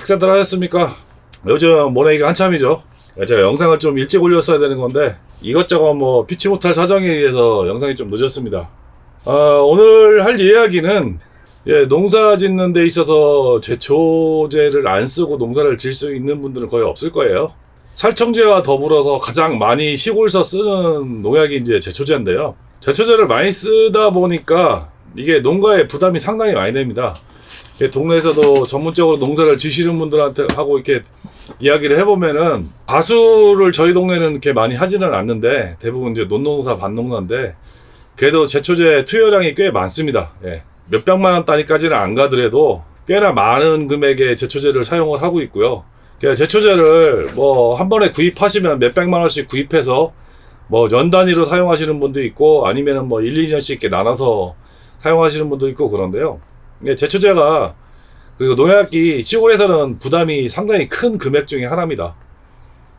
식사들 하셨습니까? 요즘 모내기가 한참이죠. 제가 영상을 좀 일찍 올렸어야 되는 건데 이것저것 뭐 피치 못할 사정에 의해서 영상이 좀 늦었습니다. 오늘 할 이야기는 농사 짓는 데 있어서 제초제를 안 쓰고 농사를 질 수 있는 분들은 거의 없을 거예요. 살청제와 더불어서 가장 많이 시골에서 쓰는 농약이 이제 제초제인데요. 제초제를 많이 쓰다 보니까 이게 농가에 부담이 상당히 많이 됩니다. 동네에서도 전문적으로 농사를 지시는 분들한테 하고 이렇게 이야기를 해보면은 과수를 저희 동네는 이렇게 많이 하지는 않는데 대부분 이제 논농사 반농사인데 그래도 제초제 투여량이 꽤 많습니다. 몇백만 원 단위까지는 안 가더라도 꽤나 많은 금액의 제초제를 사용을 하고 있고요. 제초제를 뭐 한 번에 구입하시면 몇백만 원씩 구입해서 뭐 연 단위로 사용하시는 분도 있고 아니면은 뭐 1, 2년씩 이렇게 나눠서 사용하시는 분도 있고 그런데요. 제초제가 그리고 농약이 시골에서는 부담이 상당히 큰 금액 중에 하나입니다.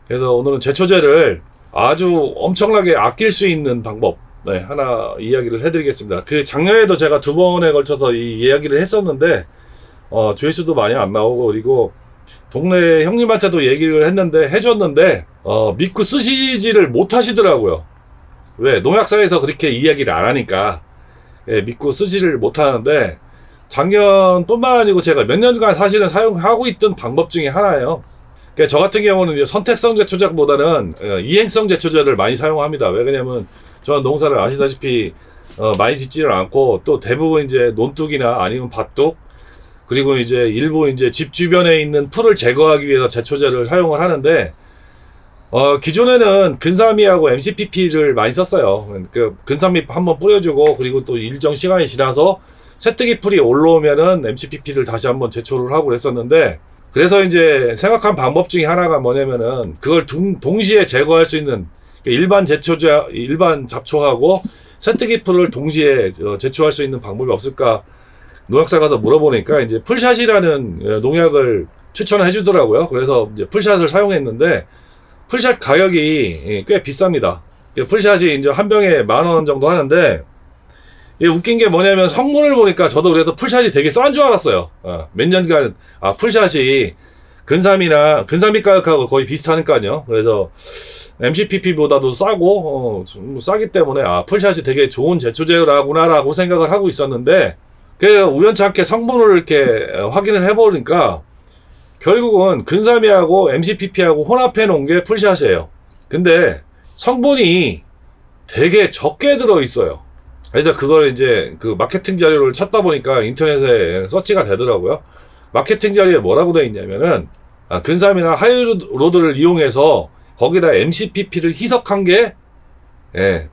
그래서 오늘은 제초제를 아주 엄청나게 아낄 수 있는 방법 하나 이야기를 해드리겠습니다. 그 작년에도 제가 2번에 걸쳐서 이 이야기를 했었는데 조회수도 많이 안 나오고 그리고 동네 형님한테도 얘기를 했는데 해줬는데 믿고 쓰시지를 못하시더라고요. 왜? 농약사에서 그렇게 이야기를 안 하니까 믿고 쓰지를 못하는데 작년뿐만 아니고 제가 몇 년간 사실은 사용하고 있던 방법 중에 하나예요. 그러니까 저 같은 경우는 이제 선택성 제초제보다는 이행성 제초제를 많이 사용합니다. 왜 그러냐면 저는 농사를 아시다시피 많이 짓지를 않고 또 대부분 이제 논둑이나 아니면 밭둑 그리고 이제 일부 이제 집 주변에 있는 풀을 제거하기 위해서 제초제를 사용을 하는데 기존에는 근사미하고 MCPP를 많이 썼어요. 그 근사미 한번 뿌려주고 그리고 또 일정 시간이 지나서 쇠뜨기 풀이 올라오면은 MCPP를 다시 한번 제초를 하고 그랬었는데 그래서 이제 생각한 방법 중에 하나가 뭐냐면은 그걸 동시에 제거할 수 있는 일반 제초제, 일반 잡초하고 쇠뜨기 풀을 동시에 제초할 수 있는 방법이 없을까 농약사 가서 물어보니까 이제 풀샷이라는 농약을 추천을 해주더라고요. 그래서 이제 풀샷을 사용했는데 풀샷 가격이 꽤 비쌉니다. 풀샷이 이제 한 병에 10,000원 정도 하는데 웃긴 게 뭐냐면 성분을 보니까 저도 그래서 풀샷이 되게 싼 줄 알았어요. 몇 년간 풀샷이 근사미 가격하고 거의 비슷하니까요. 그래서 MCPP보다도 싸고 싸기 때문에 풀샷이 되게 좋은 제초제라구나라고 생각을 하고 있었는데 그래서 우연찮게 성분을 이렇게 확인을 해보니까 결국은 근사미하고 MCPP하고 혼합해 놓은 게 풀샷이에요. 근데 성분이 되게 적게 들어있어요. 그래서 그걸 이제 그 마케팅 자료를 찾다 보니까 인터넷에 서치가 되더라고요. 마케팅 자료에 뭐라고 되어 있냐면은 근사미나 하이로드를 이용해서 거기다 MCPP를 희석한 게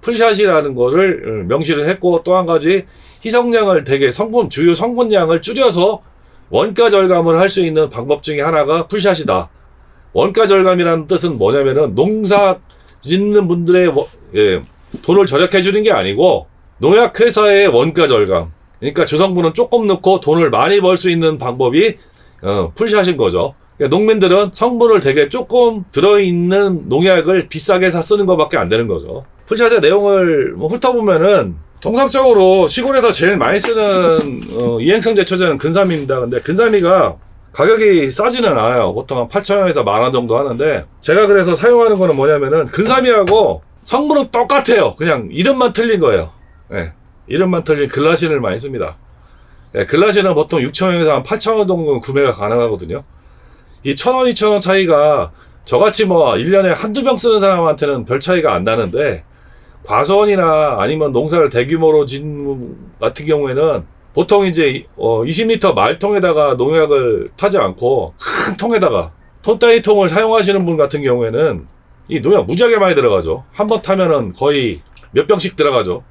풀샷이라는 거를 명시를 했고 또 한 가지 희석량을 되게 주요 성분량을 줄여서 원가 절감을 할 수 있는 방법 중에 하나가 풀샷이다. 원가 절감이라는 뜻은 뭐냐면은 농사 짓는 분들의 돈을 절약해 주는 게 아니고 농약회사의 원가 절감. 그러니까 주성분은 조금 넣고 돈을 많이 벌 수 있는 방법이 풀샷인 거죠. 그러니까 농민들은 성분을 되게 조금 들어있는 농약을 비싸게 사 쓰는 것밖에 안 되는 거죠. 풀샷의 내용을 훑어보면은 통상적으로 시골에서 제일 많이 쓰는 이행성 제초제는 근사미입니다. 근데 근사미가 가격이 싸지는 않아요. 보통 한 8,000원에서 10,000원 정도 하는데 제가 그래서 사용하는 거는 뭐냐면은 근사미하고 성분은 똑같아요. 그냥 이름만 틀린 거예요. 이름만 틀린 글라신을 많이 씁니다. 글라신은 보통 6,000원에서 한 8,000원 정도 구매가 가능하거든요. 이 1,000원, 2,000원 차이가 저같이 뭐 1년에 한두 병 쓰는 사람한테는 별 차이가 안 나는데 과수원이나 아니면 농사를 대규모로 짓는 같은 경우에는 보통 이제 20리터 말통에다가 농약을 타지 않고 큰 통에다가 톤 따위 통을 사용하시는 분 같은 경우에는 이 농약 무지하게 많이 들어가죠. 한 번 타면은 거의 몇 병씩 들어가죠.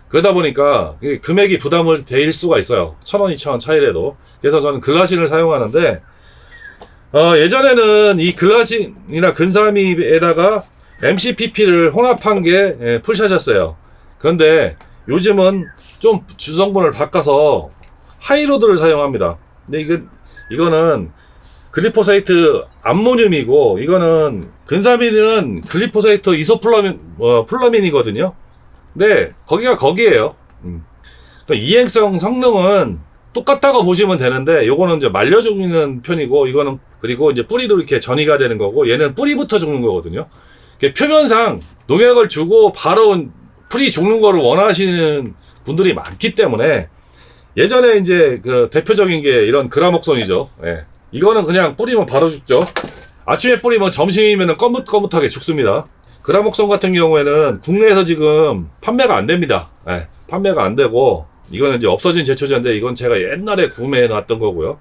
그러다 보니까 금액이 부담을 될 수가 있어요. 1,000원, 2,000원 차이라도. 그래서 저는 글라신을 사용하는데 예전에는 이 글라신이나 근사미에다가 MCPP를 혼합한 게 풀샷이었어요. 그런데 요즘은 좀 주성분을 바꿔서 하이로드를 사용합니다. 근데 이거는 글리포사이트 암모늄이고 이거는 근사미는 글리포사이트 플러민이거든요. 근데 거기에요. 이행성 성능은 똑같다고 보시면 되는데, 요거는 이제 말려 죽는 편이고, 이거는 그리고 이제 뿌리도 이렇게 전이가 되는 거고, 얘는 뿌리부터 죽는 거거든요. 표면상 농약을 주고 바로 풀이 죽는 거를 원하시는 분들이 많기 때문에, 예전에 이제 그 대표적인 게 이런 그라목손이죠. 예. 이거는 그냥 뿌리면 바로 죽죠. 아침에 뿌리면 점심이면 거뭇거뭇하게 죽습니다. 그라목손 같은 경우에는 국내에서 지금 판매가 안 됩니다. 예. 판매가 안 되고, 이거는 이제 없어진 제초제인데, 이건 제가 옛날에 구매해 놨던 거고요.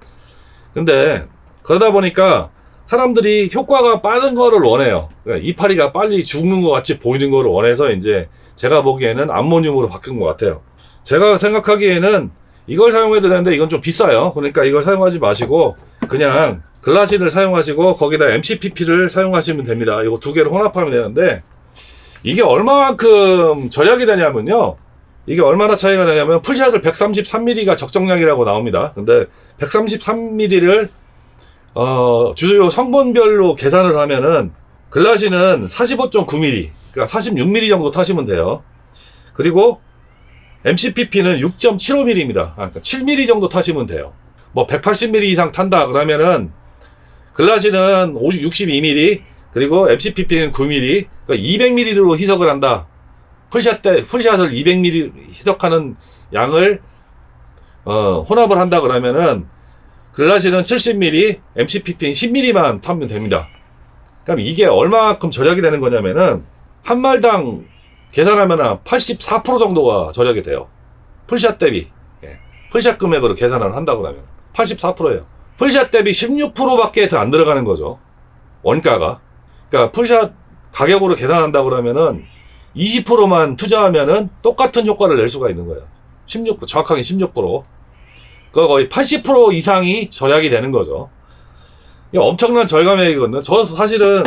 근데 그러다 보니까 사람들이 효과가 빠른 거를 원해요. 그러니까 이파리가 빨리 죽는 것 같이 보이는 거를 원해서 이제 제가 보기에는 암모늄으로 바뀐 것 같아요. 제가 생각하기에는 이걸 사용해도 되는데 이건 좀 비싸요. 그러니까 이걸 사용하지 마시고 그냥 글라신을 사용하시고 거기다 MCPP를 사용하시면 됩니다. 이거 두 개를 혼합하면 되는데, 이게 얼마만큼 절약이 되냐면요, 이게 얼마나 차이가 나냐면 풀샷을 133mm가 적정량이라고 나옵니다. 근데 133mm를 주요 성분별로 계산을 하면은 글라신은 45.9mm, 그러니까 46mm 정도 타시면 돼요. 그리고 MCPP는 6.75mm입니다. 그러니까 7mm 정도 타시면 돼요. 뭐 180mm 이상 탄다 그러면은 글라신은 62mm, 그리고 MCPP는 9mm, 그러니까 200mm로 희석을 한다. 풀샷을 200mm 희석하는 양을 혼합을 한다 그러면은 글라신은 70mm, MCPP는 10mm만 타면 됩니다. 그럼 이게 얼마만큼 절약이 되는 거냐면은 한 말당 계산하면 84% 정도가 절약이 돼요. 풀샷 대비. 예. 풀샷 금액으로 계산을 한다고 하면 84%예요. 풀샷 대비 16%밖에 더 안 들어가는 거죠. 원가가. 그러니까 풀샷 가격으로 계산한다고 그러면은 20%만 투자하면은 똑같은 효과를 낼 수가 있는 거예요. 16%, 정확하게 16%. 그 거의 80% 이상이 절약이 되는 거죠. 엄청난 절감액이거든요. 저 사실은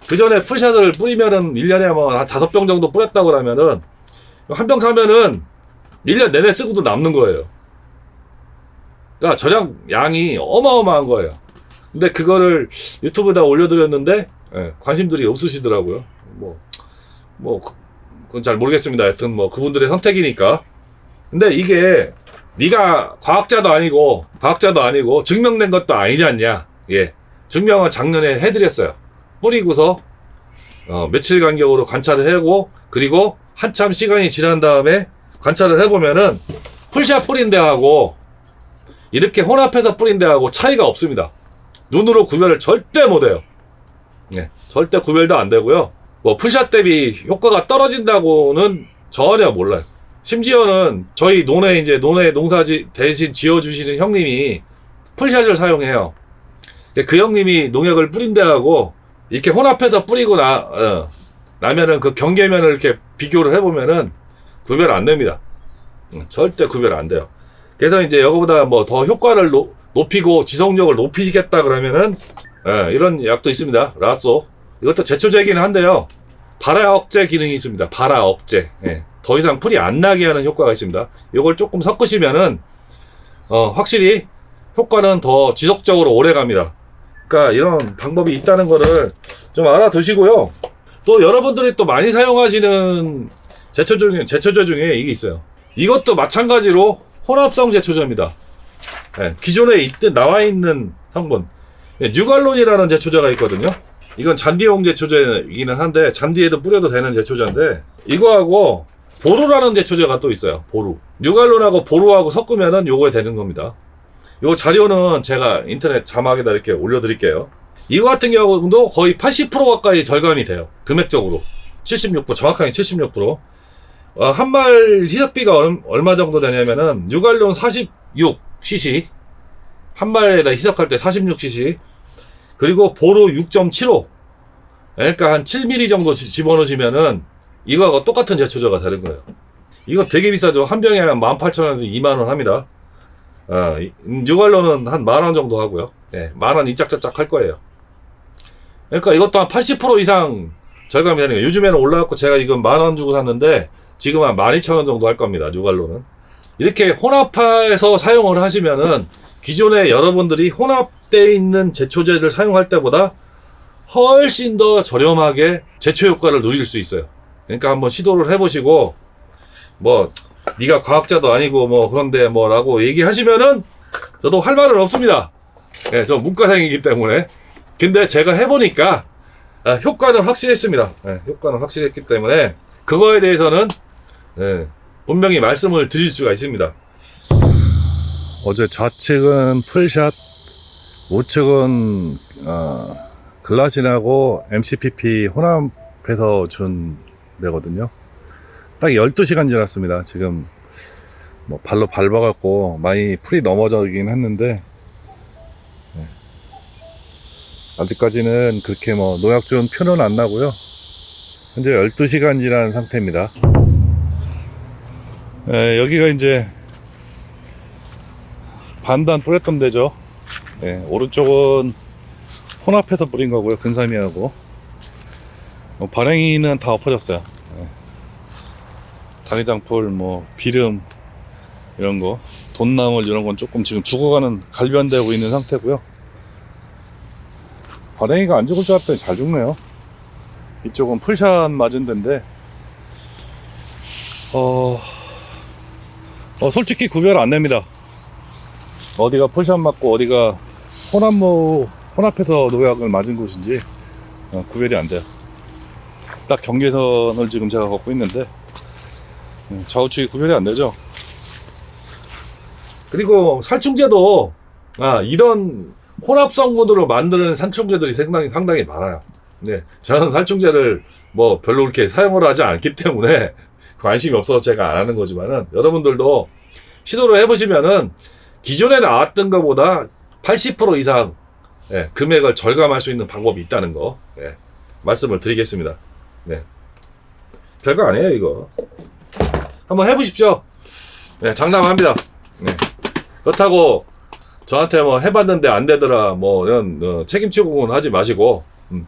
그 전에 풀샷을 뿌리면은 1년에 뭐 한 5병 정도 뿌렸다고 그러면은 한 병 사면은 1년 내내 쓰고도 남는 거예요. 그러니까 절약 양이 어마어마한 거예요. 근데 그거를 유튜브에다 올려드렸는데, 예, 관심들이 없으시더라고요. 그건 잘 모르겠습니다. 하여튼 뭐 그분들의 선택이니까. 근데 이게 네가 과학자도 아니고 증명된 것도 아니지 않냐. 예, 증명은 작년에 해드렸어요. 뿌리고서 며칠 간격으로 관찰을 하고, 그리고 한참 시간이 지난 다음에 관찰을 해보면은 풀샷 뿌린 데하고 이렇게 혼합해서 뿌린 데하고 차이가 없습니다. 눈으로 구별을 절대 못해요. 예, 절대 구별도 안 되고요. 뭐 풀샷 대비 효과가 떨어진다고는 전혀 몰라요. 심지어는 저희 논에 농사지 대신 지어주시는 형님이 풀샷을 사용해요. 그 형님이 농약을 뿌린 데하고 이렇게 혼합해서 뿌리고 나면은 그 경계면을 이렇게 비교를 해보면은 구별 안 됩니다. 절대 구별 안 돼요. 그래서 이제 이거보다 뭐 더 효과를 높이고 지속력을 높이시겠다 그러면은, 이런 약도 있습니다. 라쏘. 이것도 제초제이긴 한데요, 발화 억제 기능이 있습니다. 발화 억제. 예. 더 이상 풀이 안 나게 하는 효과가 있습니다. 이걸 조금 섞으시면은 확실히 효과는 더 지속적으로 오래 갑니다. 그러니까 이런 방법이 있다는 거를 좀 알아두시고요. 또 여러분들이 또 많이 사용하시는 제초제 중에 이게 있어요. 이것도 마찬가지로 혼합성 제초제입니다. 예, 기존에 나와 있는 성분, 뉴갈론이라는 제초제가 있거든요. 이건 잔디용 제초제이기는 한데 잔디에도 뿌려도 되는 제초제인데, 이거하고 보루라는 제초제가 또 있어요. 보루. 뉴갈론하고 보루하고 섞으면은 요거에 되는 겁니다. 요 자료는 제가 인터넷 자막에다 이렇게 올려드릴게요. 이거 같은 경우도 거의 80% 가까이 절감이 돼요. 금액적으로 76%, 정확하게 76%. 한 말 희석비가 얼마 정도 되냐면은 뉴갈론 46cc, 한 말에다 희석할 때 46cc, 그리고 보루 6.75, 그러니까 한 7mm 정도 집어넣으시면은 이거하고 똑같은 제초제가 되는 거예요. 이거 되게 비싸죠. 한 병에 한 18,000원에서 2만원 합니다. 뉴갈론은 한 10,000원 정도 하고요. 예, 10,000원 이짝저짝 할 거예요. 그러니까 이것도 한 80% 이상 절감이 되는 거예요. 요즘에는 올라갔고 제가 이건 10,000원 주고 샀는데 지금 한 12,000원 정도 할 겁니다. 뉴갈론은. 이렇게 혼합해서 사용을 하시면은 기존에 여러분들이 혼합되어 있는 제초제를 사용할 때보다 훨씬 더 저렴하게 제초 효과를 누릴 수 있어요. 그러니까 한번 시도를 해보시고, 뭐 네가 과학자도 아니고 뭐 그런데 뭐라고 얘기하시면은 저도 할 말은 없습니다. 예, 저 문과생이기 때문에. 근데 제가 해보니까 효과는 확실했습니다. 예, 효과는 확실했기 때문에 그거에 대해서는 예, 분명히 말씀을 드릴 수가 있습니다. 어제 좌측은 풀샷, 우측은 글라신하고 MCPP 혼합해서 준 데거든요. 딱 12시간 지났습니다. 지금 뭐 발로 밟아갖고 많이 풀이 넘어져긴 했는데 아직까지는 그렇게 뭐 농약 준 표는 안 나고요. 현재 12시간 지난 상태입니다. 여기가 이제 반단 뿌렸던 데죠. 오른쪽은 혼합해서 뿌린 거고요. 근사미하고 발행이는 다 엎어졌어요. 다리장풀, 뭐 비름 이런 거, 돈나물 이런 건 조금 지금 죽어가는 갈변되고 있는 상태고요. 발행이가 안 죽을 줄 알았더니 잘 죽네요. 이쪽은 풀샷 맞은 데인데 솔직히 구별 안 냅니다. 어디가 풀샷 맞고 어디가 혼합해서 농약을 맞은 곳인지 구별이 안 돼요. 딱 경계선을 지금 제가 걷고 있는데 좌우측이 구별이 안 되죠. 그리고 살충제도 이런 혼합성분으로 만드는 살충제들이 상당히 많아요. 네, 저는 살충제를 뭐 별로 그렇게 사용을 하지 않기 때문에 관심이 없어서 제가 안 하는 거지만은 여러분들도 시도를 해보시면은 기존에 나왔던 것보다 80% 이상 금액을 절감할 수 있는 방법이 있다는 거 말씀을 드리겠습니다. 네, 별거 아니에요 이거. 한번 해보십시오. 장담합니다. 그렇다고 저한테 뭐 해봤는데 안 되더라 뭐 이런 책임지고는 하지 마시고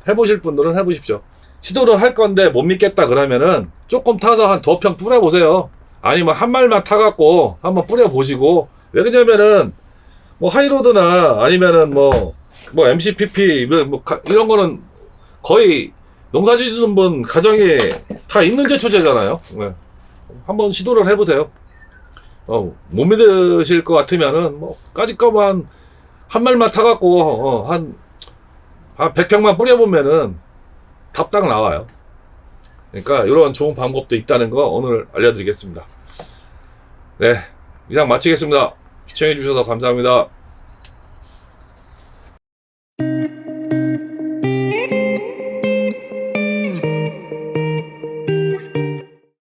해보실 분들은 해보십시오. 시도를 할 건데 못 믿겠다 그러면은 조금 타서 한 2평 뿌려보세요. 아니면 한 말만 타갖고 한번 뿌려보시고, 왜 그러냐면은 뭐 하이로드나 아니면은 뭐 MCPP 이런 거는 거의 농사 지시는 분 가정에 다 있는 제초제잖아요. 한번 시도를 해보세요. 못 믿으실 것 같으면은 뭐 까짓거만 한 말만 타갖고 한 100평만 뿌려보면은 답딱 나와요. 그러니까 이런 좋은 방법도 있다는 거 오늘 알려드리겠습니다. 네, 이상 마치겠습니다. 시청해주셔서 감사합니다.